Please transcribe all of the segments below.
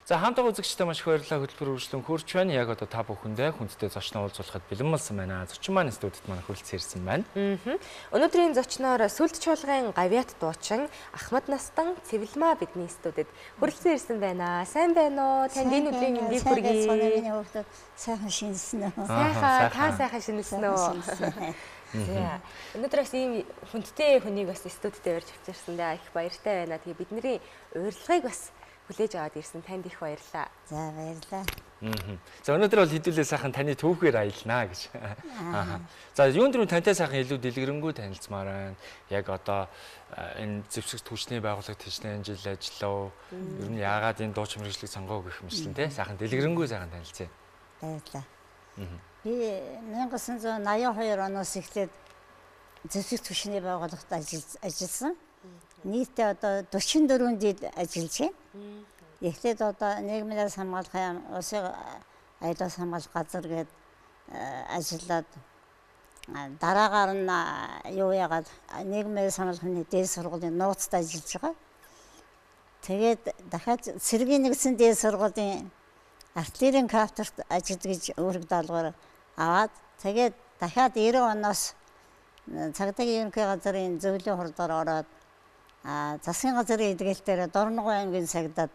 За хамтаа үзэгчтэй маш их баярлалаа хөтөлбөр үргэлжлэн хурж байна. Яг одоо та бүхэндээ хүндтэй зочноо уулзуулахад бэлэн болсон байна. Зочин маань студид маань хүрэлцэн ирсэн байна. Өнөөдрийн зочноор Сүлд чуулгын гавьяат дуучин Ахмад Настан Цэвэлмаа бидний студид хүрэлцэн ирсэн байна. Сайн байна уу? Танд энэ өдрийн мэндийг хүргэе. Миний хүүхдүүд сайхан шинэлсэн үү? Сайхан шинэлсэн үү? За өнөөдрөөс ийм хүндтэй хүнийг бас студидтэй барьж авчирсандаа их баяртай байна. Тэгээ бидний урилгыг бас хүлээж аваад ирсэн танд их баярлалаа. За баярлалаа. За өнөөдөр бол хэдүүлээ сайхан таны түүхээр аялнаа гэж. За юунд дөрөв тантай сайхан илүү дэлгэрэнгүй танилцмаар байна. Яг одоо энэ зэвсэг түвшний байгууллагт хэчнээн жил ажиллав. Ер нь яагаад энэ дуучин мэргэжлийг сонгоо гэх мэтлэн те сайхан дэлгэрэнгүй сайхан танилцъя. Баярлалаа. Би 1982 оноос эхлээд зэвсэг түвшний байгууллагт ажилласан. Нийтдээ одоо 44 жил ажиллаж байна. Эхлээд одоо нийгмээс хамгаалах улсын аялал хамгаалах газар гээд ажиллаад дараагаар нь юу яагаад нийгмээс хамгаалахын дээд сургуулийн нууцд ажиллаж байгаа. Тэгээд дахиад Цэргийн нэгдсэн дээд сургуулийн артиллерийн кафедрт ажиллаж гэж үүрэг даалгавар аваад тэгээд дахиад 90 оноос цагдаагийн ерөнхий газрын зөвлөлийн хурдаар ороод засгийн газрын эдгэлтээр Дорногов аймгийн цагдаад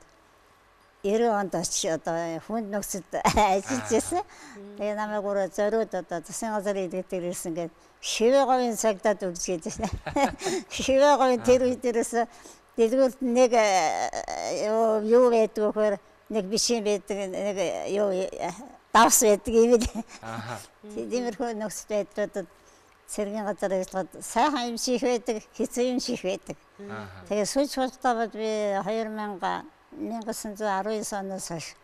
90 онд очиж одоо хүнд нөхцөд ажиллаж байсан. Тэгээ намайг өөрөө зориуд одоо засгийн газрын эдгэлтээр ирсэн гээд шивээ говийн цагдаад өгч гээд байна. Шивээ говийн тэр үедээс дэлгүүрт нэг юу байдаг вөхөр нэг бишин байдаг нэг юу давс байдаг юм л. Тиймэрхүү нөхцөл байдлуудад Цэргийн газар ажиллаад сайхан юм шиг байдаг, хэцүү юм шиг байдаг. Тэгээ Сүлд чуулгатаа бол би 1919 оноос хойш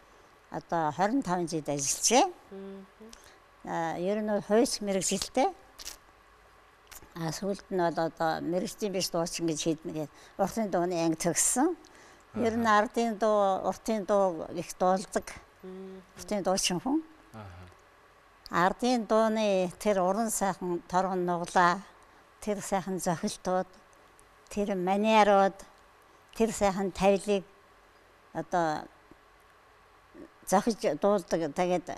одоо 25 жил ажиллажээ. Ер нь хойш мэргэжилтэй. Сүүлд нь бол одоо мэргэжлийн биш дуучин гэж хэлнэ. Уртын дууны анги төгссөн. Ер нь ардын дуу, уртын дуу их дуулдаг. Уртын дуучин хүн. Ардын дууны тэр уран сайхан торгон нуглаа, тэр сайхан зохилтууд, тэр манерууд, тэр сайхан тавилыг одоо зохиж дуулдаг. Тэгээд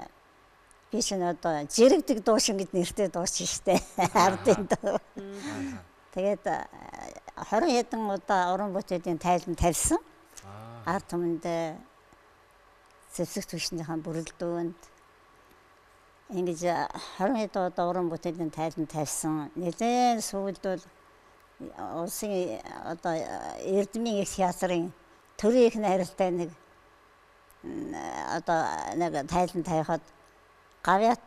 би чинь одоо жирэгдэг дуушин гэд нэртэй дуучин штэ ардын дуу. Тэгээд 20 хэдэн удаа уран бүтээлийн тайлан тавьсан. Ард түмэнд зэвсэг түвшнийхэн бүрэлдөөнд ингэж 20 хэдэн удаа уран бүтээлийн тайлан тавьсан. Нэлээд сүүлд бол улсын одоо Эрдмийн их театрын төрийн их найралтай нэг одоо нэг тайлан тавихад гавьяат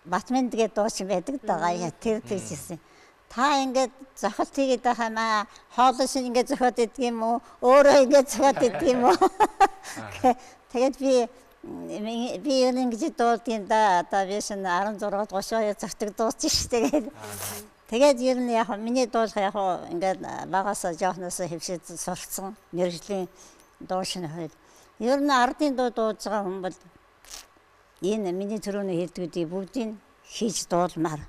Батминд гэдэг дуучин байдаг даа. Тэр тэгжсэн. Та ингээд зохиолт хийгээд байхамаа хоолой шиг ингээд зохиод идэх юм уу? Өөрөө ингээд зохиод идэх юм уу? Тэгээд би ер нь ингэж дуулдгийн да. Одоо би шинэ 16 32 цагтаг дуучин шүү. Тэгээд ер нь яг миний дуулах яг ингээд багасаа жоохноосоо хөвшөд сурцсан мэргэжлийн дуушин хойд. Ер нь ардын дуу дуулж байгаа хүн бол энэ миний төрөний хэлдгүүдийг бүгдийг хийж дуулмаар.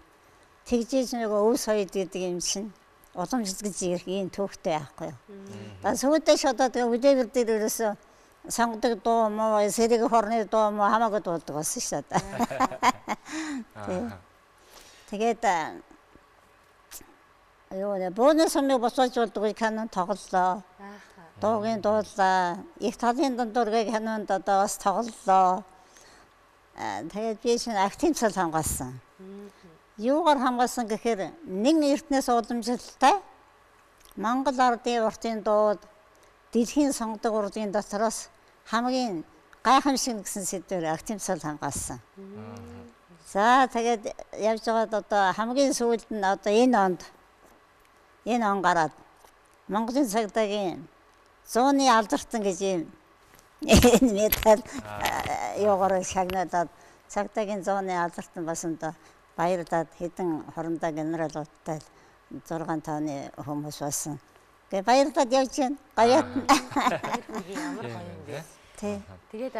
Тэгжээж нөгөө өвс хоёд гэдэг юм чинь уламжлал гэж ирэх ийм төвхтэй байхгүй юу. За сүйдээ шодоо тэгээ үдээвэр дээр ерөөсөө сонгодог дуу мó сэрэг хорны дуу мó хамаагүй дуулдаг болсон шүү дээ. Тэгээд юу нэ бонус сумыг босоож болдог канон тоглолоо. Дуугийн дуулаа. Их талын дундургийг канонд одоо бас тоглолоо. Тэгээд би чинь активцал хамгаалсан. Юугаар хамгаалсан гэхээр нэг эртнээс уламжлалтай Монгол ардын уртын дууд дэлхийн сонгодог урдын дотроос хамгийн гайхамшиг гэсэн сэдвээр активцал хамгаалсан. За тэгээд явж байгаад одоо хамгийн сүүлд нь одоо энэ он гараад Монголын цагдаагийн 100-ны алдартан гэж юм энэ медаль юугаар шагналаад цагдаагийн 100-ны алдартан басанд баярлаад хэдэн хорондоо генералуудтай 6 тооны хүмүүс болсон. Тэгээ баярлаад явж байна. Гавьяат. Ямар гоё юм бэ? Тэгээд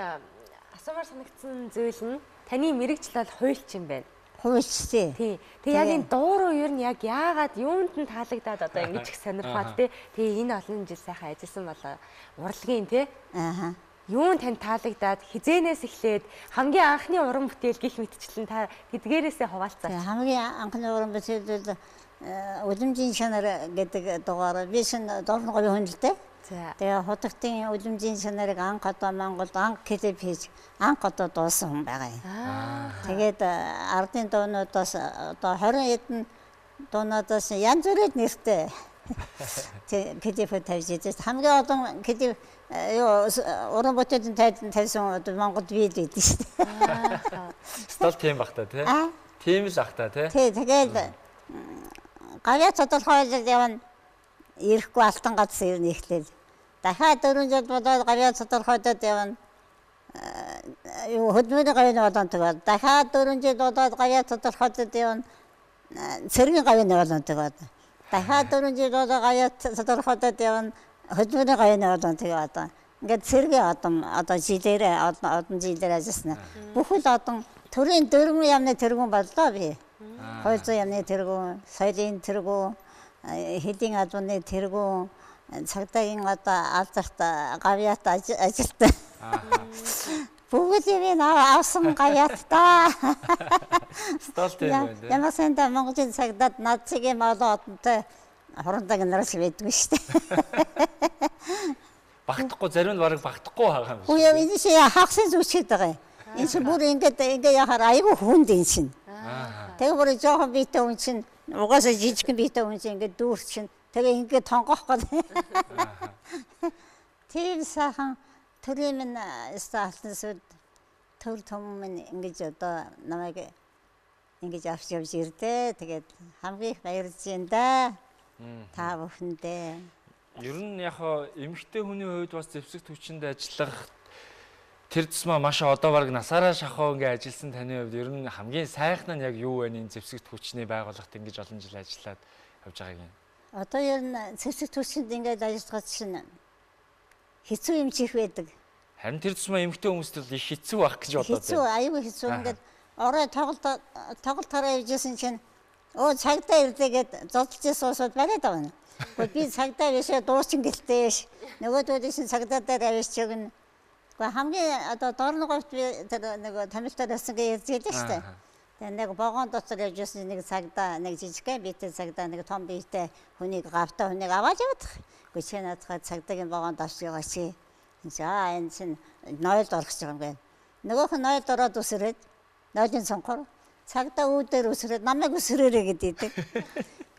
асуумаар санагдсан зүйл нь таны мэрэгчлэл хуульч юм байна. Хуульч тий. Тэгээ яг энэ дуу руу ер нь яг яагаад юунд нь таалагдаад одоо ингэж их сонирхоод тий. Тэгээ энэ олон жил сайхан ажилласан болоо урлагийн тий. юун танд таалагдаад хизээнээс эхлээд хамгийн анхны уран бүтээл гих мэтчлэн та тэдгээрээсээ хуваалцаач. Хамгийн анхны уран бүтээл Үлэмжийн чанар гэдэг дугаар би шинэ дорногоо хүндэлтэй. Тэгээ хотогтын үлэмжийн чанарыг анх одоо Монголд анх клип хийж анх одоо дуусан хүн байгаа юм. Тэгээд ардын дуунуудаас одоо 20 эдэн дуунуудаас янз бүрийн нэртэй клип тавьж ирсэн. Хамгийн олон клип уран бүтээлийн тавьсан Монголд бий л байдаг шүү дээ. Стол тийм бах та тий. Тийм л ах та тий. Тий тэгээд гавьяа тодорхойлол явна ирэхгүй алтан гац ирнэ ихлээл. Дахиад 4 жил болоод гавьяа тодорхойлоод явна. Хөдөлмөрийн гавьяаны болонтог бол дахиад 4 жил болоод гавьяа тодорхойлоод явна. Цэргийн гавьяаны болонтог бол дахиад 4 жил болоод гавьяа тодорхойлоод явна. Хөдөлмөрийн гавьяаны болонтог одоо ингээд цэргийн одоо жилээрээ одон жилээр ажилласан. Бүхэл одон төрийн дөрвөн яамны тэргүүн боллоо би. 200 яамны тэргүүн, соёлын тэргүүн, хэдийн албаны тэргүүн, цагдаагийн одоо алдарт гавьяат ажилтан. Бүгд юм авсан гавьяат та. Стол тийм байна. Ямар санда Монголын цагдаад над цэгийн молоодонтой хорондог нараас байдгүй шүү дээ. Багтахгүй зарим нь бараг багтахгүй байгаа юм шиг. Үгүй энэ чи хагсын зүчээд байгаа юм. Энэ чи бүр ингээд яхаар айгүй хүнд энэ чинь. Тэгээ бүр жоохон биетэй хүн чинь угаасаа жижигхэн биетэй хүн чинь ингээд дүүрч чинь тэгээ ингээд тонгох гол. Тийм сайхан төрийн минь стаалтнсууд төр том минь ингэж одоо намайг ингэж авч явж ирдээ. Тэгээд хамгийн их баярлж байна да. Та бүхэндээ. Ер нь яг эмэгтэй хүний хувьд бас зэвсэг түвшинд ажиллах тэр тусмаа маш одоо бараг насаараа шахуу ингээ ажилласан таны хувьд ер нь хамгийн сайхан нь яг юу вэ? Энэ зэвсэг түвшний байгууллагт ингэж олон жил ажиллаад явж байгааг юм. Одоо ер нь зэвсэг түвшинд ингээд ажиллах чинь хэцүү юм чих байдаг. Харин тэр тусмаа эмэгтэй хүмүүст л их хэцүү байх гэж бодоод байна. Хэцүү, аюу хэцүү ингээд орой тоглолтоор явжсэн чинь цагдаа ирлээгээд зодолж суусууд бариад байгаа юм. Би цагдаа бишээ дуучин гэлтэй. Нөгөөдөө шин цагдаа дээр авч өгнө. Гэхдээ хамгийн одоо дорногоогт би тэр нэг томилтоор ясан гэж ярьж байлаа шүү дээ. Тэгээ нэг богоон доцор явж ирсэн нэг цагдаа, нэг жижигхэн биетэй цагдаа, нэг том биетэй хүнийг гавтаа хүнийг аваад явах. Гэхдээ чи наадхаа цагдаагийн богоонд авч байгаа чи. За энэ чинь нойлд орох гэж байгаа юм байна. Нөгөөх нь нойлд ороод үсрээд нойлын цонхоор цагдаа үүдээр үсрээд намайг үсрээрээ гэдэг.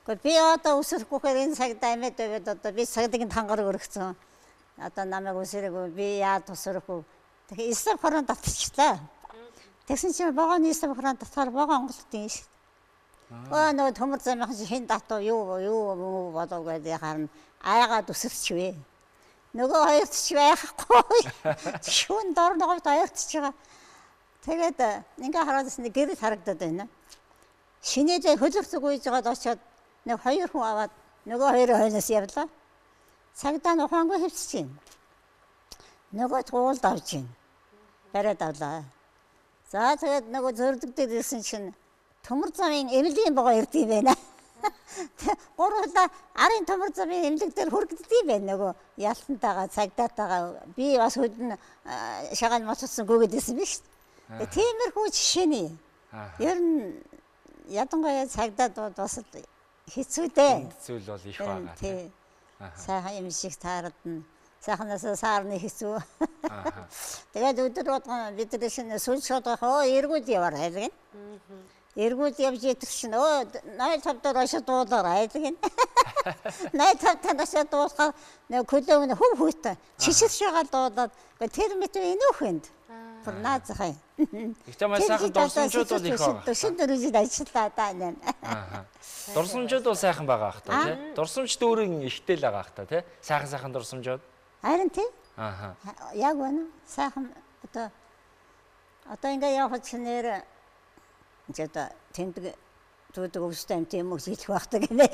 Гэхдээ би одоо үсрэхгүйхээр энэ цагдаа амиад байвал одоо би цагдаагийн тангараг өргөцсөн. Одоо намайг үсрээгүй би яа тусрахгүй. Тэгэхээр эсрэг хорон татчихлаа. Тэгсэн чинь богооны эсрэг хорон татхаар богоо онголтын шүү. Нөгөө төмөр замын хин татуу юу болов гэдэг харна айгаад үсэрчвэ. Нөгөө хоёрт ч байхгүй. Шүүн дорногоогт хоёрт ч байгаа. Тэгээд ингээ хараадсан гэрэл харагдаад байна. Шинэлээ хөлөвцөг үйж байгаад очиод нэг хоёр хүн аваад нөгөө хоёрын хойноос явлаа. Цагдаа нь ухаангүй хөвсөж байна. Нөгөө туулд авч байна. Бариад авлаа. За тэгээд нөгөө зөрдөг дээр ирсэн чинь төмөр замын эмнэлгийн богоо ирдэг юм байна. Гурлаа арын төмөр замын эмнэлэг дээр хүргдэг юм байна нөгөө ялтантайгаа цагдаатайгаа би бас хөдөн шагаал моцсон гүгэдсэн биш. Тиймэрхүү жишээний. Ер нь ядангуяа цагдаад бас хэцүү дээ. Хэцүү л бол их байгаа. Тий. Сайхан юм шиг таарадна. Сайханаас саарны хэцүү. Тэгээд өдөр болгон бид нар шинэ сүл шодох эргүүд яваар хайлгэн. Эргүүд явж идэх чинь нойл тавдаар ошоо дуулаар хайлгэн. Нойл тавдаар ошоо дуулахаар нэг көлөөг хөв хүйтэй чишэр шагаал дуулаад тэр мэт энүүх хүнд. Наазахай. Их чамаа сайхан дурсамжууд бол их байгаа. Шинэ дөрөжид ажиллаа даа нэ. Дурсамжууд бол сайхан байгаа ах та тий. Дурсамжт өөрөө ихтэй л байгаа ах та тий. Сайхан дурсамжууд. Харин тий. Яг байна. Сайхан одоо ингээ явах чинээр одоо тэмдэг дүүдэг өвстэй юм тийм үү хэлэх багтаа гэнэ.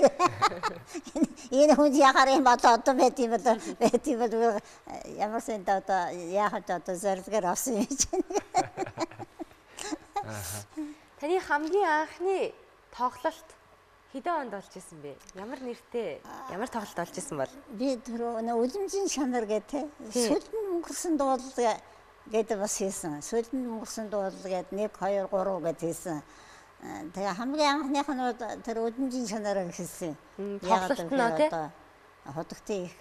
Энэ хүн яхаар юм одоо байт юм бол ямар сэнт одоо яахад одоо зэрэгээр авсан юм чинь. Таны хамгийн анхны тоглолт Хэдэн онд олж исэн бэ? Ямар нэртэй, ямар тоглолт олж исэн бол? Би түрүү үлэмжийн шанар гэдэг сүлдэн өнгөрсөн дуулал гэдэг бас хийсэн. Сүлдэн өнгөрсөн дуулал гэдэг 1 2 3 гэдэг хийсэн. Тэгээ хамгийн анхных нь тэр үлэмжийн шанараар хийсэн. Тоглолт нь тий? Хотогтын их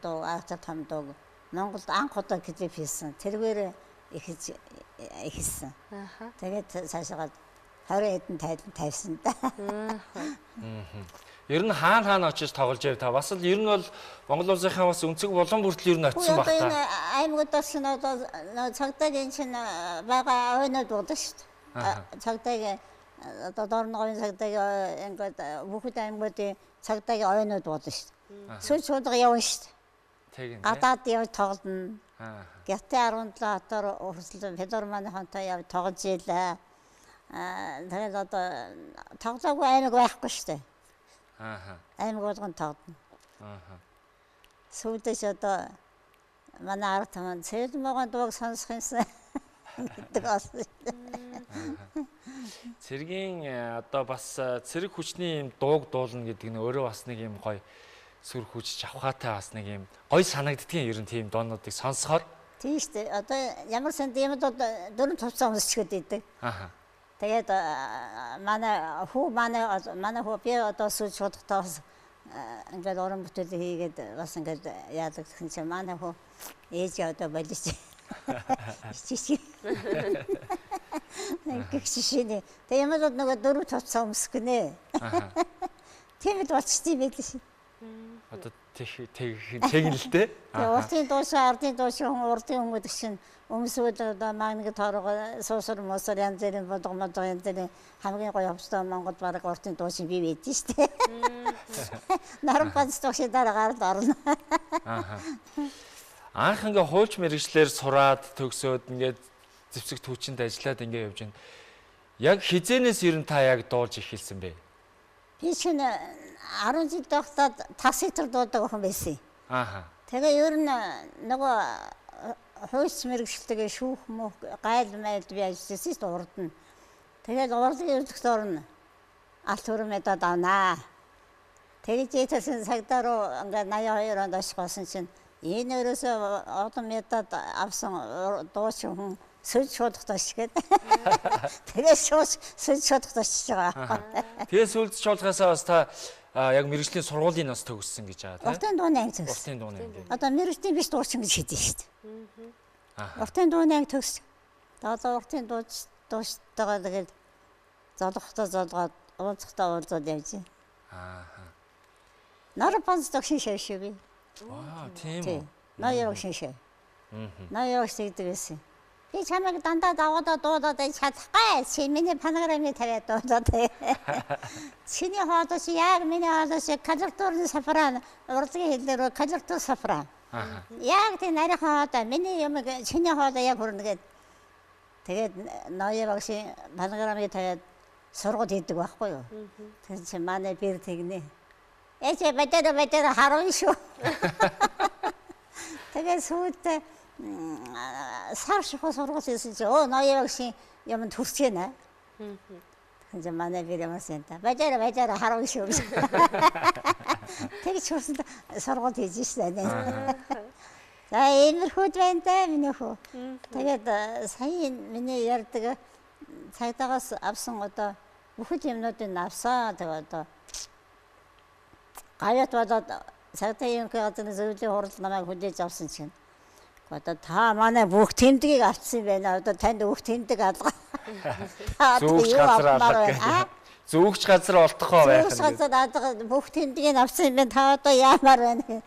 дуу артаа том дуу Монголд анх удаа клип хийсэн. Тэргээр ихсэн. Тэгээд цаашаа 20 хэдэн тайлан тавьсан да. Ер нь хаана очиж тоглож байв та? Бас л ер нь бол Монгол улсынхаа бас өнцөг болон бүртэл ер нь очисон баг та. Аймагудаас нь одоо цагдаагийн чинь байгаа ойнод болдог шүү дээ. Цагдаагийн одоо дорногын цагдаагийн ингээд бүхэл аймагуудын цагдаагийн ойнод болдог шүү дээ. Сүүл шударга явна шүү дээ. Гадаад явж тоглоно. Гятын 17 хотоор өрсөлдөн Федорманыхонтой явж тоглож ийлээ. Тэгээд одоо тоглоогүй аймаг байхгүй шүү дээ. Аймаг болгон тоглоно. Сүүлдээс одоо манай ард таман цэлмогон дууг сонсох юмсан гэдэг болсон. Цэргийн одоо бас цэрэг хүчний юм дууг дуулна гэдэг нь өөрөө бас нэг юм гоё сүр хүч авхаатай бас нэг юм гоё санагддгийн ер нь тийм доонуудыг сонсохоор. Тийм шүү дээ. Одоо ямар санд юм бол дөрөв тусцаа өмсчихэд идэг. Тэгээд манай хүү би одоо сүүл шударгатаа бас ингээд уран бүтээлээ хийгээд бас ингээд яадаг гэсэн чинь манай хүү ээж одоо болчих. Чичи. Гэгшишээ. Тэгээд ямар л нэг дөрөв тусцаа өмсөх гинэ. Тийм л болчихсон байл шин. Одоо тэгнэлтэй. Урдын дуушаа, ардын дуушаа урдын хүмүүс чинь өмсөд одоо магнит тоороо суусар мосор янз бүрийн бодгомод янз бүрийн хамгийн гоё хөвчтэй Монгол бараг урдын дуушин бий байдэн шүү дээ. Наран ганц дуушин дараа гараад орно. Анх ингээ хууч мэрэгчлэр сураад төгсөөд ингээд зэвсэг түүчинд ажиллаад ингээ явж байна. Яг хизэнээс ер нь та яг дуулж эхэлсэн бэ? Би чинь 10 жил тогтоод такситер дуудаг охин байсан. Тэгээ ер нь нөгөө хууч мэрэгчлэгээ шүүх мөх гайл майлд би ажилласан шүү дээ урд нь. Тэгээд урлагийн үйлчлэгт орно. Алт хөрмөдөө давнаа. Тэгээд жийтэйсэн цагдаа руу ингээ 82 онд ашигласан чинь энэ өрөөсөө одон метад авсан дуучин хүн сүлж шуудахтаа шигээд. Тэгээд сүлж шуудахтаа шиж байгаа. Тэгээд сүлж шуудахаасаа бас та яг мэрэгжлийн сургуулийн нас төгссөн гэж байгаа тийм. Уртын дууны анги төгс. Уртын дууны анги. Одоо мэрэгжлийн биш дуучин гэж хэлдэг шүү дээ. Уртын дууны анги төгс. Одоо уртын дуустайгаа тэгээд золгохтой золгоод уулзахтаа уулзаад явж байна. Нар панц төгшин шавшиг би. Вау, тийм үү. Ноёог шиншээ. Ноёог sigдэг байсан. Би чамайг дандаа даваад дуудаад чадахгүй. Чи миний панограмыг тавиад дуудаад. Чиний хоолойч яг миний хоолойч калектурны сафраа урлагийн хэлээр калектур сафраа. Яг тийм нарийнхан хоолой миний юм чиний хоолой яг хүрнэ гэд. Тэгээд ноёог шин панограмыг тавиад сургууль хийдэг байхгүй юу? Тэгээд чи манай бэр тэгнэ. Эцэг бэтэр харуун шүү. Тэгээд сүйдээ сар шихо сургууль хийсэн чи ноёог шин юм төрч гэнэ. Takže манай бэр юм сэнта. Бэтэр харуун шүү. Тэгээд чурсанд сургууль хийж шээ. За иймэрхүүд байна да миний хүү. Тэгээд сая миний ярьдаг цагдаагаас авсан одоо бүхэл юмнуудыг авсаа тэгээд одоо гавьят болоод цагтаа юм гэдэг зөвлөлийн хурал намайг хүлээж авсан чинь. Одоо та манай бүх тэмдгийг авсан байна. Одоо танд бүх тэмдэг алга. Зүгч газар алга. Зүгч газар олдохоо байх. Зүгч газар алга бүх тэмдгийг авсан байна. Та одоо яамаар байна.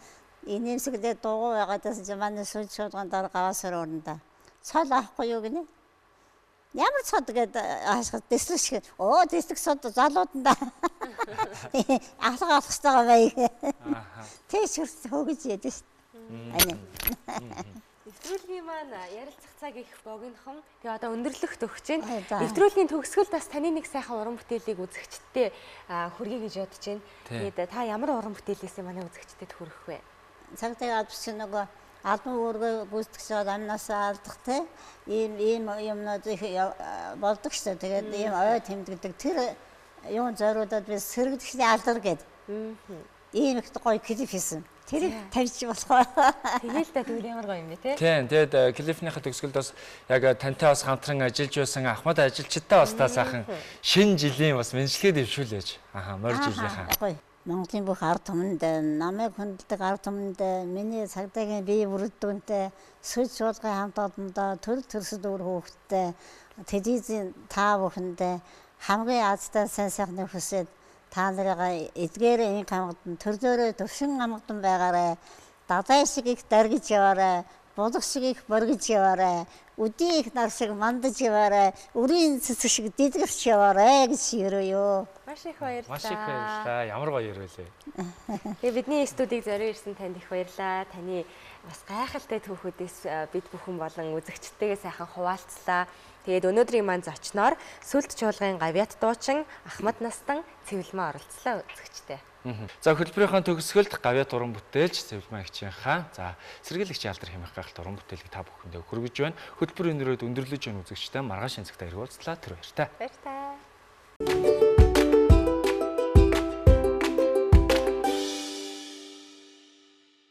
Инээмсэглээ дугуй байгаадаас чинь манай сүлж шуудган дараа гаваасаар өрнөдөө. Цол авахгүй юу гинэ? Ямар цод гэдэг хаашгад дэслэг шиг. Дэслэг цод залууданда алга авах хэрэгтэй бай. Тэгш хөгж яд шүү дээ. Нэвтрүүлгийн маань ярилцах цаг их богинохон. Тэгээ одоо өндөрлөгт өгч байна. Нэвтрүүлгийн төгсгөлд бас таны нэг сайхан уран бүтээлийг үзэгчдээ хүргэе гэж бодож байна. Тэгээд та ямар уран бүтээлээс манай үзэгчдэд хүргэх вэ? Цагтаа албач нөгөө албан үүргээ гүйцэтгэж амнасаа алдах те ийм юмнууд их болдог шүү дээ. Тэгээд ийм ой тэмдэгдэг тэр юун зориудад би сэргэлдэх алдар гээд. Ийм их гоё клип хийсэн. Тэрийг тавьж болохоо. Тэгэл та түр ямар гоё юм бэ те? Тийм. Тэгээд клипнийхаа төгсгөлд бас яг тантай бас хамтран ажиллаж байсан Ахмад ажилчтай бас та сайхан шинэ жилийн бас мэдлэгээ дэвшүүлээж. Морь жилийнхаа. Гоё. Монголын бүх ард түмэнд намайг хүндэлдэг ард түмэнд миний цагдаагийн бие бүрддүнтэй сүлж суулгын хамт олондоо төрөл төрсөд өөр хүүхэдтэй телевизийн та бүхэндээ хамгийн азтай сайн сайхны хүсээд та нарыгаа эдгээрээ энэ хамгадан төрлөөрөө төвшин хамгадан байгаарай. Дадай шиг их даргиж яваарай. Булах шиг их боргиж яваарай. Үдийн их нар шиг мандаж яваарай. Үрийн цэцэг шиг дидгэрч яваарай гэж ширөөё. Маш их баярлалаа. Маш их баярлалаа. Ямар гоё ярилээ. Тэгээ бидний студийг зориулсан ирсэн танд их баярлалаа. Таны бас гайхалтай түүхүүдээс бид бүхэн болон үзэгчдтэйгээ сайхан хуваалцлаа. Тэгээд өнөөдрийн маань зочноор Сүлд чуулгын гавьяат дуучин Ахмад Настан цэвэлмээ оролцлоо үзэгчтэй. За хөтөлбөрийнхөө төгсгөлд гавьяат уран бүтээлч цэвэлмээ агчийнхаа сэргийлэгч Алдар хэмээх гайхалтай уран бүтээлийг та бүхэндээ хүргэж байна. Хөтөлбөрийн өрөөд өндөрлөж өгөн үзэгчтэй маргааш энэ цагтаа иргүүлцлаа. Тэр баяртай. Баяртай.